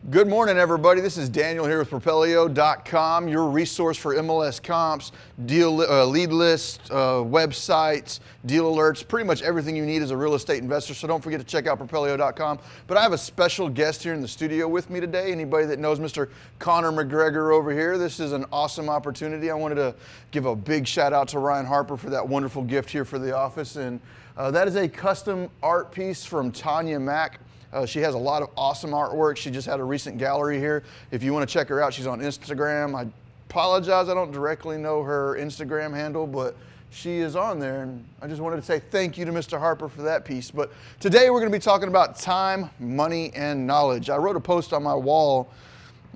Good morning, everybody. This is Daniel here with Propelio.com, your resource for MLS comps, deal lead lists, websites, deal alerts, pretty much everything you need as a real estate investor. So don't forget to check out Propelio.com. But I have a special guest here in the studio with me today. Anybody that knows Mr. Connor McGregor over here, this is an awesome opportunity. I wanted to give a big shout out to Ryan Harper for that wonderful gift here for the office. And that is a custom art piece from Tanya Mack. She has a lot of awesome artwork. She just had a recent gallery here. If you want to check her out, she's on Instagram. I apologize, I don't directly know her Instagram handle, but she is on there. And I just wanted to say thank you to Mr. Harper for that piece. But today we're going to be talking about time, money, and knowledge. I wrote a post on my wall,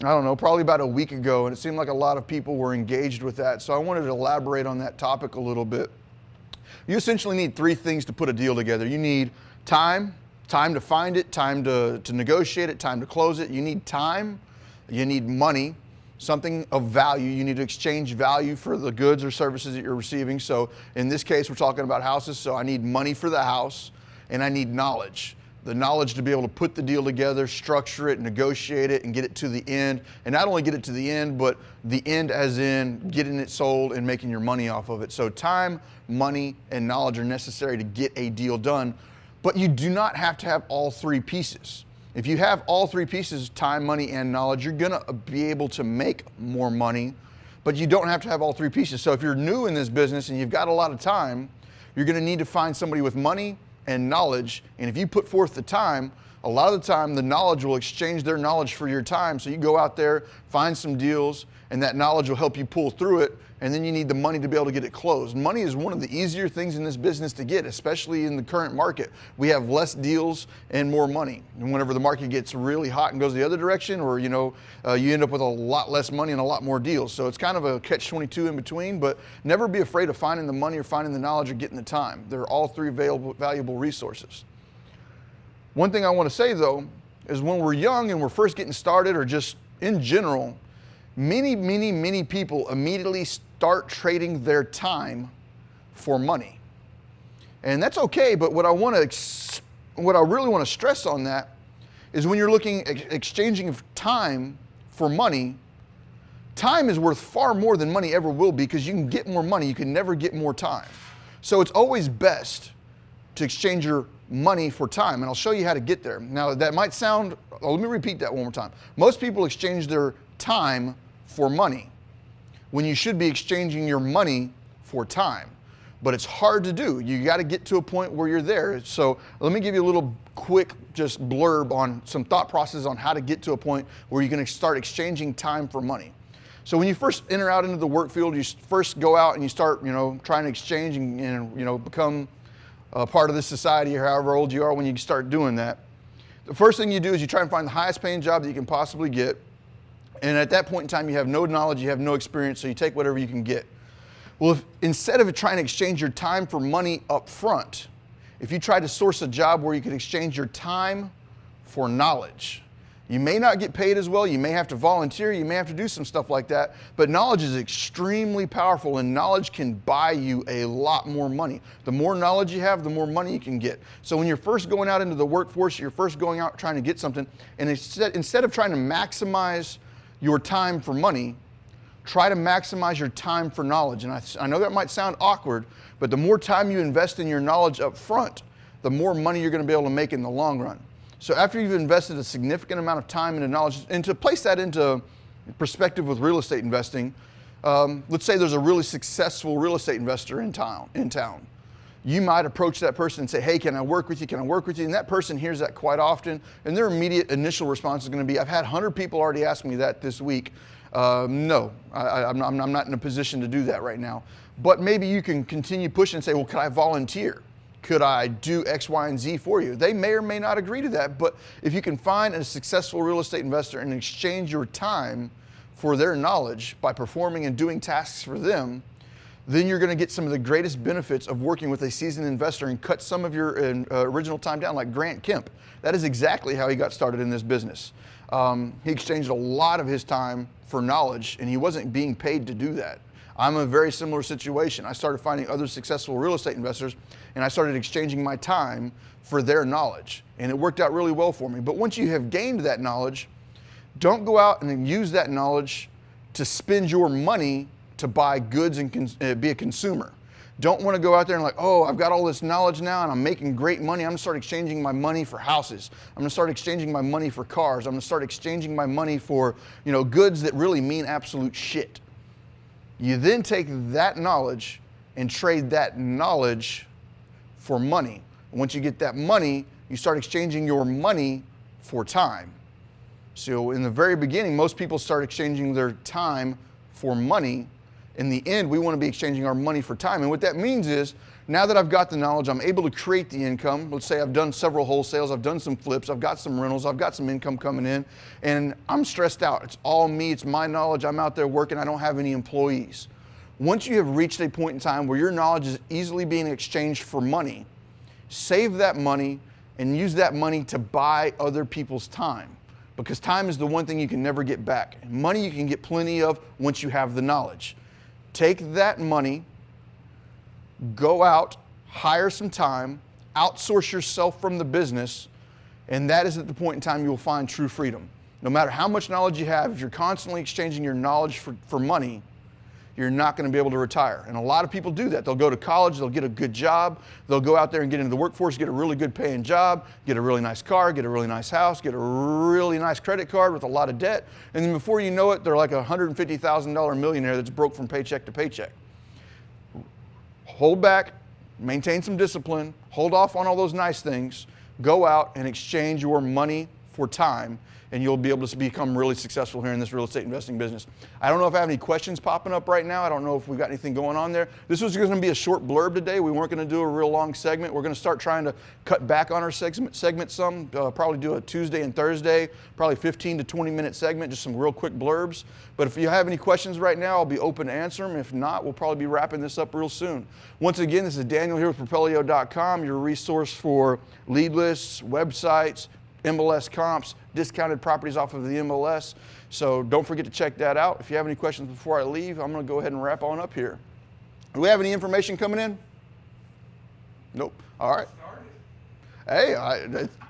I don't know, probably about a week ago, and it seemed like a lot of people were engaged with that. So I wanted to elaborate on that topic a little bit. You essentially need three things to put a deal together. You need time to find it, time to negotiate it, time to close it. You need time, you need money, something of value. You need to exchange value for the goods or services that you're receiving. So in this case, we're talking about houses. So I need money for the house and I need knowledge. The knowledge to be able to put the deal together, structure it, negotiate it, and get it to the end. And not only get it to the end, but the end as in getting it sold and making your money off of it. So time, money, and knowledge are necessary to get a deal done. But you do not have to have all three pieces. If you have all three pieces, time, money, and knowledge, you're gonna be able to make more money, but you don't have to have all three pieces. So if you're new in this business and you've got a lot of time, you're gonna need to find somebody with money and knowledge. And if you put forth the time, a lot of the time the knowledge will exchange their knowledge for your time. So you go out there, find some deals, and that knowledge will help you pull through it. And then you need the money to be able to get it closed. Money is one of the easier things in this business to get, especially in the current market. We have less deals and more money. And whenever the market gets really hot and goes the other direction, or you end up with a lot less money and a lot more deals. So it's kind of a catch-22 in between, but never be afraid of finding the money or finding the knowledge or getting the time. They're all three valuable resources. One thing I want to say though, is when we're young and we're first getting started, or just in general, many people immediately start trading their time for money. And that's okay, but what I really want to stress on that is when you're looking at exchanging time for money, time is worth far more than money ever will be, because you can get more money, you can never get more time. So it's always best to exchange your money for time, and I'll show you how to get there. Now that might sound, let me repeat that one more time. Most people exchange their time for money, when you should be exchanging your money for time. But it's hard to do. You got to get to a point where you're there. So let me give you a little quick just blurb on some thought process on how to get to a point where you can start exchanging time for money. So when you first enter out into the work field, you first go out and you start, trying to exchange and become a part of this society, or however old you are when you start doing that. The first thing you do is you try and find the highest paying job that you can possibly get. And at that point in time, you have no knowledge, you have no experience, so you take whatever you can get. Well, instead of trying to exchange your time for money up front, if you try to source a job where you could exchange your time for knowledge, you may not get paid as well, you may have to volunteer, you may have to do some stuff like that, but knowledge is extremely powerful, and knowledge can buy you a lot more money. The more knowledge you have, the more money you can get. So when you're first going out into the workforce, you're first going out trying to get something, and instead of trying to maximize your time for money, try to maximize your time for knowledge. And I know that might sound awkward, but the more time you invest in your knowledge up front, the more money you're going to be able to make in the long run. So after you've invested a significant amount of time into knowledge, and to place that into perspective with real estate investing, let's say there's a really successful real estate investor in town. You might approach that person and say, hey, can I work with you? Can I work with you? And that person hears that quite often, and their immediate initial response is going to be, I've had 100 people already ask me that this week. No, I'm not in a position to do that right now. But maybe you can continue pushing and say, well, could I volunteer? Could I do X, Y, and Z for you? They may or may not agree to that, but if you can find a successful real estate investor and exchange your time for their knowledge by performing and doing tasks for them, then you're going to get some of the greatest benefits of working with a seasoned investor and cut some of your original time down, like Grant Kemp. That is exactly how he got started in this business. He exchanged a lot of his time for knowledge, and he wasn't being paid to do that. I'm in a very similar situation. I started finding other successful real estate investors, and I started exchanging my time for their knowledge, and it worked out really well for me. But once you have gained that knowledge, Don't go out and then use that knowledge to spend your money to buy goods and be a consumer. Don't want to go out there and like, oh, I've got all this knowledge now and I'm making great money. I'm going to start exchanging my money for houses. I'm going to start exchanging my money for cars. I'm going to start exchanging my money for, goods that really mean absolute shit. You then take that knowledge and trade that knowledge for money. Once you get that money, you start exchanging your money for time. So in the very beginning, most people start exchanging their time for money. In the end, we want to be exchanging our money for time. And what that means is, now that I've got the knowledge, I'm able to create the income. Let's say I've done several wholesales, I've done some flips, I've got some rentals, I've got some income coming in, and I'm stressed out. It's all me, it's my knowledge, I'm out there working, I don't have any employees. Once you have reached a point in time where your knowledge is easily being exchanged for money, save that money and use that money to buy other people's time. Because time is the one thing you can never get back. Money you can get plenty of once you have the knowledge. Take that money, go out, hire some time, outsource yourself from the business, and that is at the point in time you will find true freedom. No matter how much knowledge you have, if you're constantly exchanging your knowledge for money, you're not going to be able to retire. And a lot of people do that. They'll go to college, they'll get a good job, they'll go out there and get into the workforce, get a really good paying job, get a really nice car, get a really nice house, get a really nice credit card with a lot of debt, and then before you know it, they're like a $150,000 millionaire that's broke from paycheck to paycheck. Hold back, maintain some discipline, hold off on all those nice things, go out and exchange your money for time, and you'll be able to become really successful here in this real estate investing business. I don't know if I have any questions popping up right now. I don't know if we've got anything going on there. This was going to be a short blurb today. We weren't going to do a real long segment. We're going to start trying to cut back on our segment some, probably do a Tuesday and Thursday, probably 15 to 20 minute segment, just some real quick blurbs. But if you have any questions right now, I'll be open to answer them. If not, we'll probably be wrapping this up real soon. Once again, this is Daniel here with Propelio.com, your resource for lead lists, websites, MLS comps, discounted properties off of the MLS. So don't forget to check that out. If you have any questions before I leave, I'm going to go ahead and wrap on up here. Do we have any information coming in? Nope. All right. Hey,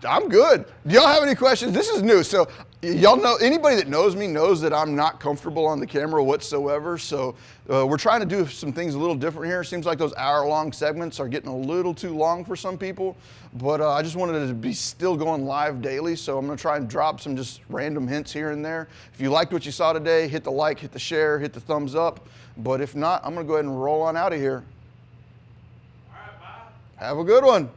I'm good. Do y'all have any questions? This is new. So y'all know, anybody that knows me knows that I'm not comfortable on the camera whatsoever. So we're trying to do some things a little different here. It seems like those hour-long segments are getting a little too long for some people. But I just wanted it to be still going live daily. So I'm going to try and drop some just random hints here and there. If you liked what you saw today, hit the like, hit the share, hit the thumbs up. But if not, I'm going to go ahead and roll on out of here. All right, bye. Have a good one.